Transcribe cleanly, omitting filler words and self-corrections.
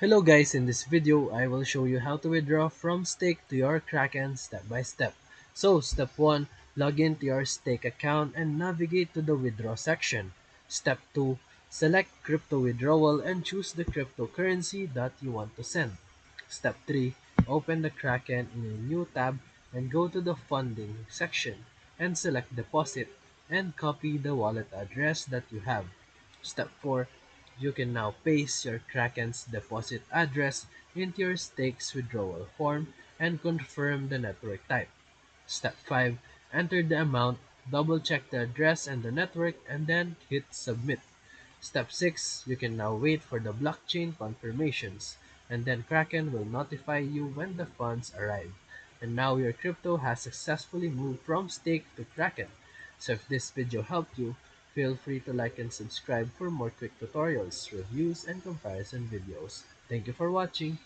Hello guys, in this video I will show you how to withdraw from stake to your Kraken step by step. So step 1, log into your stake account and navigate to the withdraw section. Step 2, select crypto withdrawal and choose the cryptocurrency that you want to send. Step 3, open the Kraken in a new tab and go to the funding section and select deposit and copy the wallet address that you have. Step 4, you can now paste your Kraken's deposit address into your stakes withdrawal form and confirm the network type. Step 5, enter the amount, double check the address and the network, and then hit submit. Step 6, you can now wait for the blockchain confirmations, and then Kraken will notify you when the funds arrive. And now your crypto has successfully moved from stake to Kraken. So if this video helped you, feel free to like and subscribe for more quick tutorials, reviews, and comparison videos. Thank you for watching.